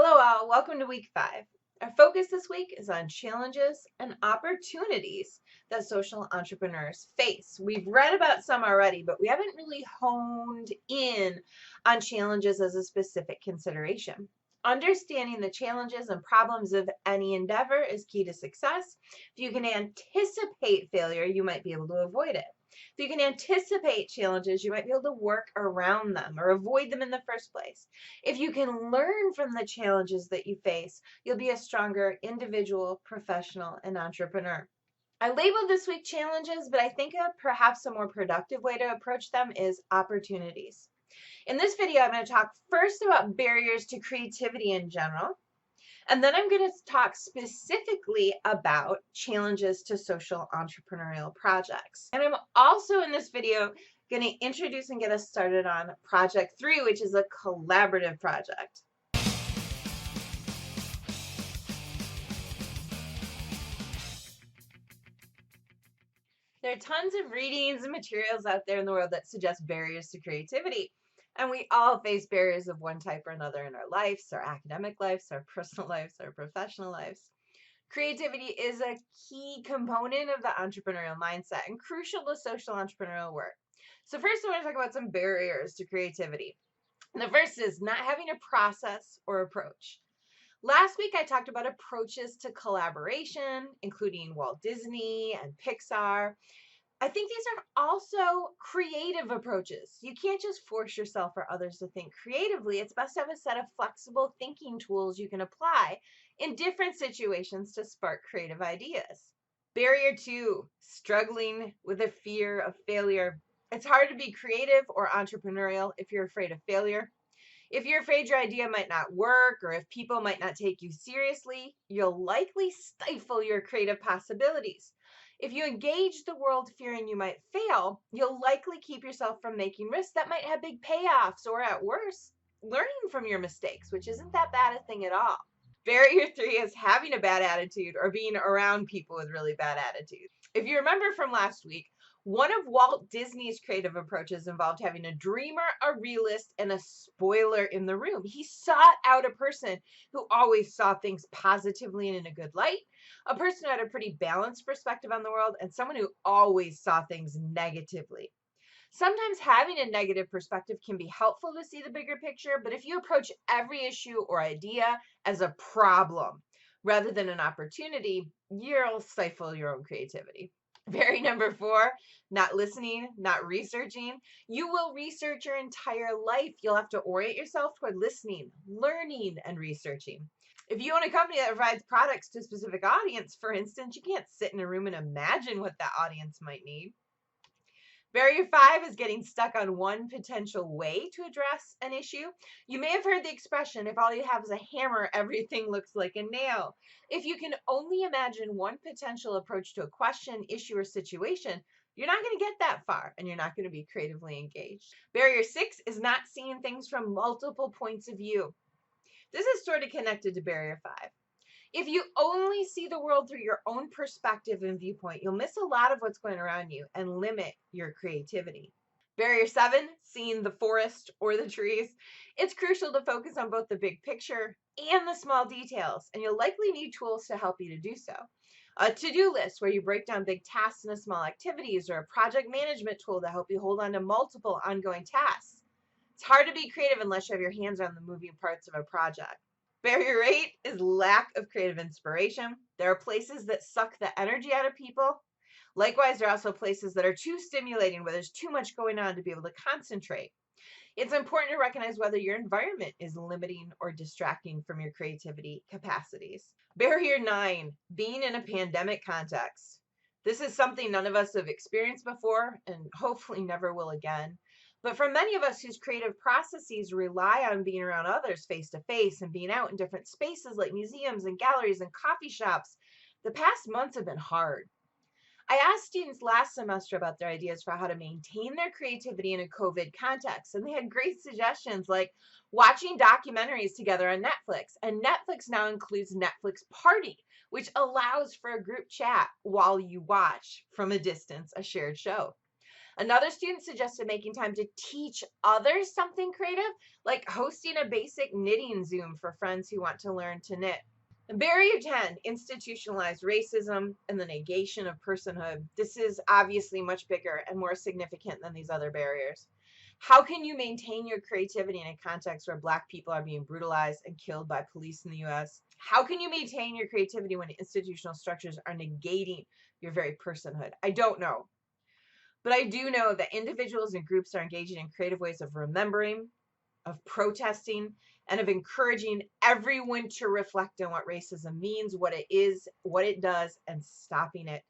Hello all, welcome to week 5. Our focus this week is on challenges and opportunities that social entrepreneurs face. We've read about some already, but we haven't really honed in on challenges as a specific consideration. Understanding the challenges and problems of any endeavor is key to success. If you can anticipate failure, you might be able to avoid it. If you can anticipate challenges, you might be able to work around them or avoid them in the first place. If you can learn from the challenges that you face, you'll be a stronger individual, professional, and entrepreneur. I labeled this week challenges, but I think perhaps a more productive way to approach them is opportunities. In this video, I'm going to talk first about barriers to creativity in general, and then I'm going to talk specifically about challenges to social entrepreneurial projects. And I'm also in this video going to introduce and get us started on Project 3, which is a collaborative project. There are tons of readings and materials out there in the world that suggest barriers to creativity. And we all face barriers of one type or another in our lives, our academic lives, our personal lives, our professional lives. Creativity is a key component of the entrepreneurial mindset and crucial to social entrepreneurial work. So first I want to talk about some barriers to creativity. The first is not having a process or approach. Last week I talked about approaches to collaboration, including Walt Disney and Pixar. I think these are also creative approaches. You can't just force yourself or others to think creatively. It's best to have a set of flexible thinking tools you can apply in different situations to spark creative ideas. Barrier 2, struggling with a fear of failure. It's hard to be creative or entrepreneurial if you're afraid of failure. If you're afraid your idea might not work or if people might not take you seriously, you'll likely stifle your creative possibilities. If you engage the world fearing you might fail, you'll likely keep yourself from making risks that might have big payoffs or, at worst, learning from your mistakes, which isn't that bad a thing at all. Barrier 3 is having a bad attitude or being around people with really bad attitudes. If you remember from last week, one of Walt Disney's creative approaches involved having a dreamer, a realist, and a spoiler in the room. He sought out a person who always saw things positively and in a good light, a person who had a pretty balanced perspective on the world, and someone who always saw things negatively. Sometimes having a negative perspective can be helpful to see the bigger picture, but if you approach every issue or idea as a problem rather than an opportunity, you'll stifle your own creativity. Barrier number 4, not listening, not researching. You will research your entire life. You'll have to orient yourself toward listening, learning, and researching. If you own a company that provides products to a specific audience, for instance, you can't sit in a room and imagine what that audience might need. Barrier 5 is getting stuck on one potential way to address an issue. You may have heard the expression, if all you have is a hammer, everything looks like a nail. If you can only imagine one potential approach to a question, issue, or situation, you're not going to get that far and you're not going to be creatively engaged. Barrier 6 is not seeing things from multiple points of view. This is sort of connected to barrier 5. If you only see the world through your own perspective and viewpoint, you'll miss a lot of what's going around you and limit your creativity. Barrier 7, seeing the forest or the trees. It's crucial to focus on both the big picture and the small details, and you'll likely need tools to help you to do so. A to-do list where you break down big tasks into small activities, or a project management tool to help you hold on to multiple ongoing tasks. It's hard to be creative unless you have your hands on the moving parts of a project. Barrier 8 is lack of creative inspiration. There are places that suck the energy out of people. Likewise, there are also places that are too stimulating, where there's too much going on to be able to concentrate. It's important to recognize whether your environment is limiting or distracting from your creativity capacities. Barrier 9, being in a pandemic context. This is something none of us have experienced before and hopefully never will again. But for many of us whose creative processes rely on being around others face to face and being out in different spaces like museums and galleries and coffee shops, the past months have been hard. I asked students last semester about their ideas for how to maintain their creativity in a COVID context, and they had great suggestions like watching documentaries together on Netflix. And Netflix now includes Netflix Party, which allows for a group chat while you watch from a distance a shared show. Another student suggested making time to teach others something creative, like hosting a basic knitting Zoom for friends who want to learn to knit. Barrier 10, institutionalized racism and the negation of personhood. This is obviously much bigger and more significant than these other barriers. How can you maintain your creativity in a context where Black people are being brutalized and killed by police in the US? How can you maintain your creativity when institutional structures are negating your very personhood? I don't know. But I do know that individuals and groups are engaging in creative ways of remembering, of protesting, and of encouraging everyone to reflect on what racism means, what it is, what it does, and stopping it.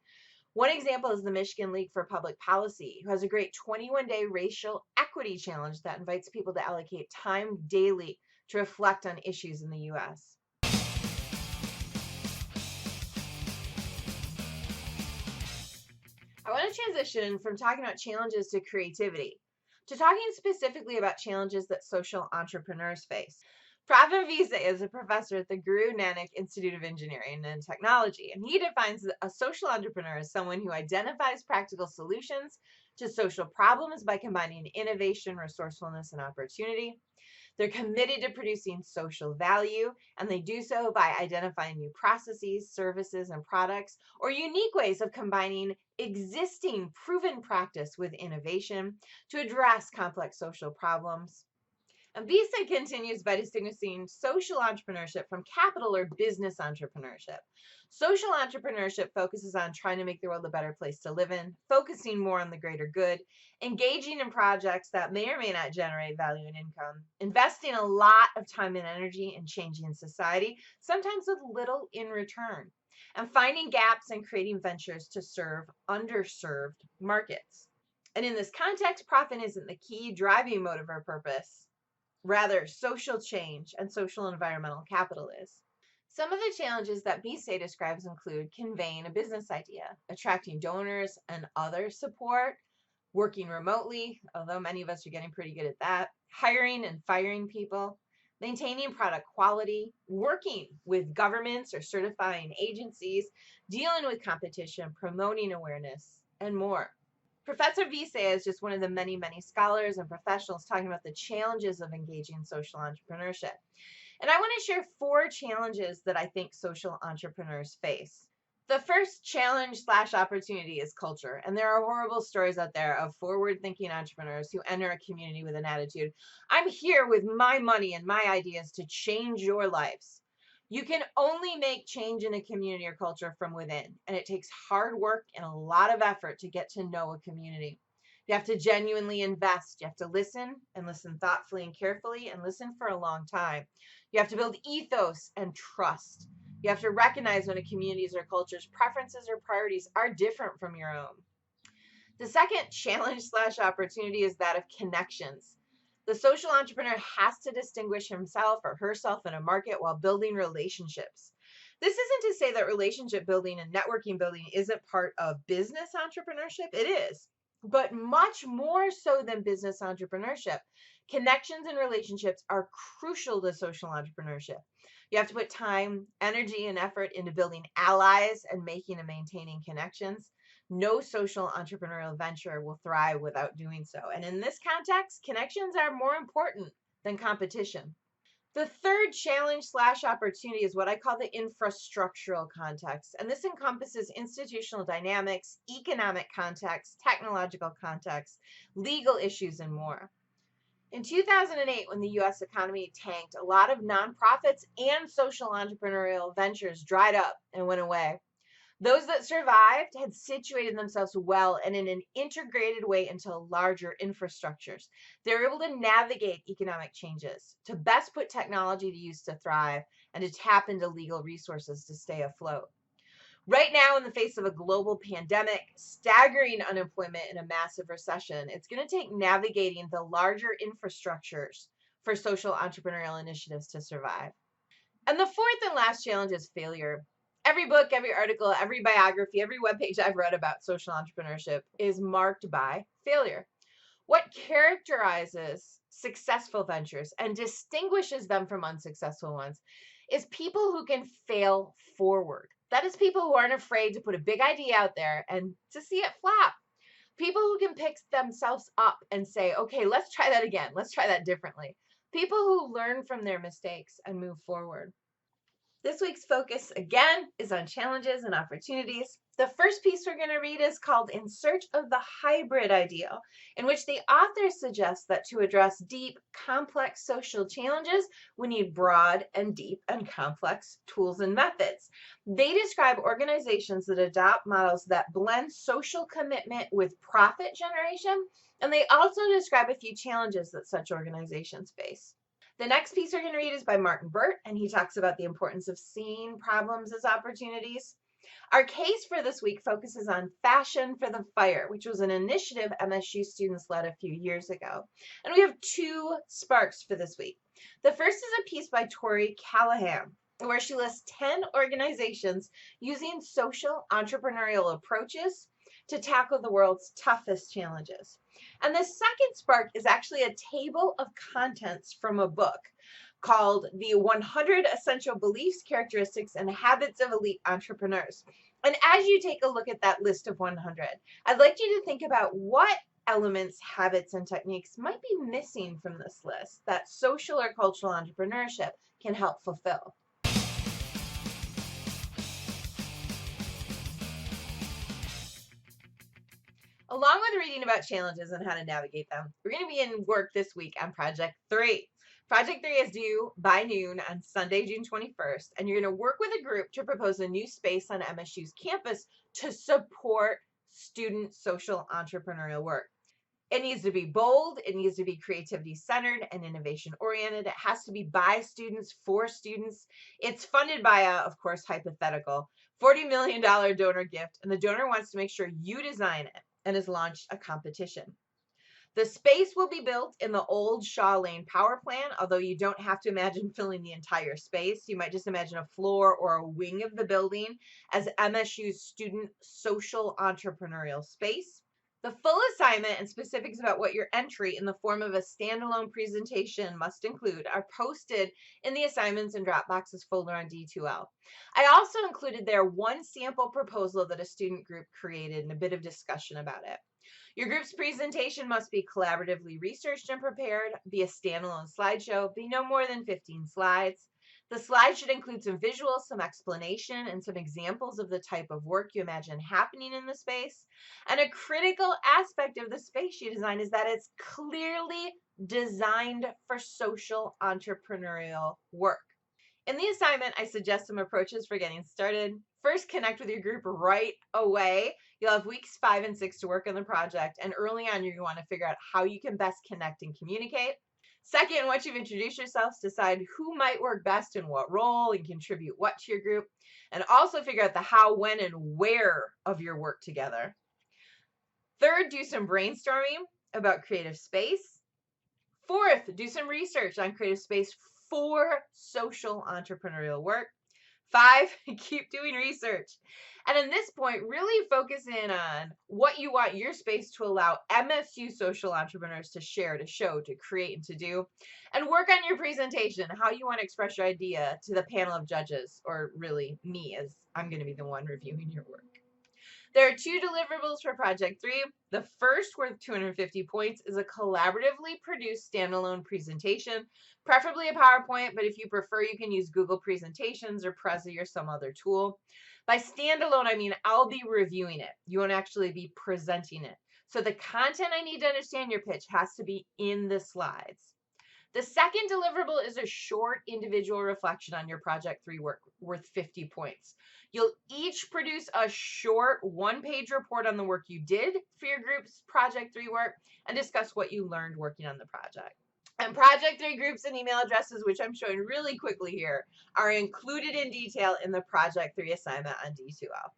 One example is the Michigan League for Public Policy, who has a great 21-day racial equity challenge that invites people to allocate time daily to reflect on issues in the US. I want to transition from talking about challenges to creativity to talking specifically about challenges that social entrepreneurs face. Pravin Visa is a professor at the Guru Nanak Institute of Engineering and Technology, and he defines a social entrepreneur as someone who identifies practical solutions to social problems by combining innovation, resourcefulness, and opportunity. They're committed to producing social value, and they do so by identifying new processes, services, and products, or unique ways of combining existing proven practice with innovation to address complex social problems. And Visa continues by distinguishing social entrepreneurship from capital or business entrepreneurship. Social entrepreneurship focuses on trying to make the world a better place to live in, focusing more on the greater good, engaging in projects that may or may not generate value and income, investing a lot of time and energy in changing society, sometimes with little in return, and finding gaps and creating ventures to serve underserved markets. And in this context, profit isn't the key driving motive or purpose. Rather, social change and social environmental capital is. Some of the challenges that BSA describes include conveying a business idea, attracting donors and other support, working remotely, although many of us are getting pretty good at that, hiring and firing people, maintaining product quality, working with governments or certifying agencies, dealing with competition, promoting awareness, and more. Professor Vise is just one of the many, many scholars and professionals talking about the challenges of engaging social entrepreneurship. And I want to share 4 challenges that I think social entrepreneurs face. The first challenge slash opportunity is culture. And there are horrible stories out there of forward thinking entrepreneurs who enter a community with an attitude, I'm here with my money and my ideas to change your lives. You can only make change in a community or culture from within, and it takes hard work and a lot of effort to get to know a community. You have to genuinely invest. You have to listen and listen thoughtfully and carefully and listen for a long time. You have to build ethos and trust. You have to recognize when a community's or culture's preferences or priorities are different from your own. The second challenge slash opportunity is that of connections. The social entrepreneur has to distinguish himself or herself in a market while building relationships. This isn't to say that relationship building and networking building isn't part of business entrepreneurship. It is, but much more so than business entrepreneurship. Connections and relationships are crucial to social entrepreneurship. You have to put time, energy, and effort into building allies and making and maintaining connections. No social entrepreneurial venture will thrive without doing so. And in this context, connections are more important than competition. The third challenge slash opportunity is what I call the infrastructural context. And this encompasses institutional dynamics, economic context, technological context, legal issues, and more. In 2008, when the US economy tanked, a lot of nonprofits and social entrepreneurial ventures dried up and went away. Those that survived had situated themselves well and in an integrated way into larger infrastructures. They were able to navigate economic changes, to best put technology to use to thrive, and to tap into legal resources to stay afloat. Right now, in the face of a global pandemic, staggering unemployment, and a massive recession, it's going to take navigating the larger infrastructures for social entrepreneurial initiatives to survive. And the fourth and last challenge is failure. Every book, every article, every biography, every webpage I've read about social entrepreneurship is marked by failure. What characterizes successful ventures and distinguishes them from unsuccessful ones is people who can fail forward. That is people who aren't afraid to put a big idea out there and to see it flop. People who can pick themselves up and say, okay, let's try that again. Let's try that differently. People who learn from their mistakes and move forward. This week's focus, again, is on challenges and opportunities. The first piece we're going to read is called In Search of the Hybrid Ideal, in which the author suggests that to address deep, complex social challenges, we need broad and deep and complex tools and methods. They describe organizations that adopt models that blend social commitment with profit generation, and they also describe a few challenges that such organizations face. The next piece we're going to read is by Martin Burt, and he talks about the importance of seeing problems as opportunities. Our case for this week focuses on Fashion for the Fire, which was an initiative MSU students led a few years ago. And we have two sparks for this week. The first is a piece by Tori Callahan, where she lists 10 organizations using social entrepreneurial approaches to tackle the world's toughest challenges. And the second spark is actually a table of contents from a book called The 100 Essential Beliefs, Characteristics, and Habits of Elite Entrepreneurs. And as you take a look at that list of 100, I'd like you to think about what elements, habits, and techniques might be missing from this list that social or cultural entrepreneurship can help fulfill. Along with reading about challenges and how to navigate them, we're going to be in work this week on Project 3. Project 3 is due by noon on Sunday, June 21st, and you're going to work with a group to propose a new space on MSU's campus to support student social entrepreneurial work. It needs to be bold, it needs to be creativity centered and innovation oriented. It has to be by students, for students. It's funded by a, of course, hypothetical $40 million donor gift, and the donor wants to make sure you design it and has launched a competition. The space will be built in the old Shaw Lane power plant, although you don't have to imagine filling the entire space. You might just imagine a floor or a wing of the building as MSU's student social entrepreneurial space. The full assignment and specifics about what your entry in the form of a standalone presentation must include are posted in the assignments and Dropboxes folder on D2L. I also included there one sample proposal that a student group created and a bit of discussion about it. Your group's presentation must be collaboratively researched and prepared, be a standalone slideshow, be no more than 15 slides. The slide should include some visuals, some explanation, and some examples of the type of work you imagine happening in the space. And a critical aspect of the space you design is that it's clearly designed for social entrepreneurial work. In the assignment, I suggest some approaches for getting started. First, connect with your group right away. You'll have weeks 5 and 6 to work on the project, and early on, you're going to want to figure out how you can best connect and communicate. Second, once you've introduced yourselves, decide who might work best in what role and contribute what to your group, and also figure out the how, when, and where of your work together. Third, do some brainstorming about creative space. Fourth, do some research on creative space for social entrepreneurial work. 5, keep doing research. And at this point, really focus in on what you want your space to allow MSU social entrepreneurs to share, to show, to create, and to do. And work on your presentation, how you want to express your idea to the panel of judges, or really me, as I'm going to be the one reviewing your work. There are 2 deliverables for Project 3. The first, worth 250 points, is a collaboratively produced standalone presentation, preferably a PowerPoint, but if you prefer, you can use Google Presentations or Prezi or some other tool. By standalone, I mean I'll be reviewing it. You won't actually be presenting it. So the content I need to understand your pitch has to be in the slides. The second deliverable is a short individual reflection on your Project 3 work worth 50 points. You'll each produce a short 1-page report on the work you did for your group's Project 3 work and discuss what you learned working on the project. And Project 3 groups and email addresses, which I'm showing really quickly here, are included in detail in the Project 3 assignment on D2L.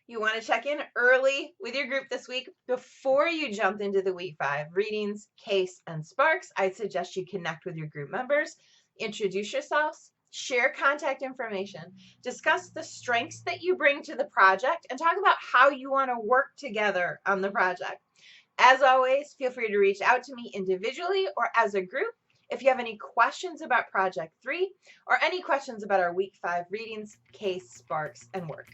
You want to check in early with your group this week. Before you jump into the week 5 readings, case, and sparks, I suggest you connect with your group members, introduce yourselves, share contact information, discuss the strengths that you bring to the project, and talk about how you want to work together on the project. As always, feel free to reach out to me individually or as a group if you have any questions about Project 3 or any questions about our week 5 readings, case, sparks, and work.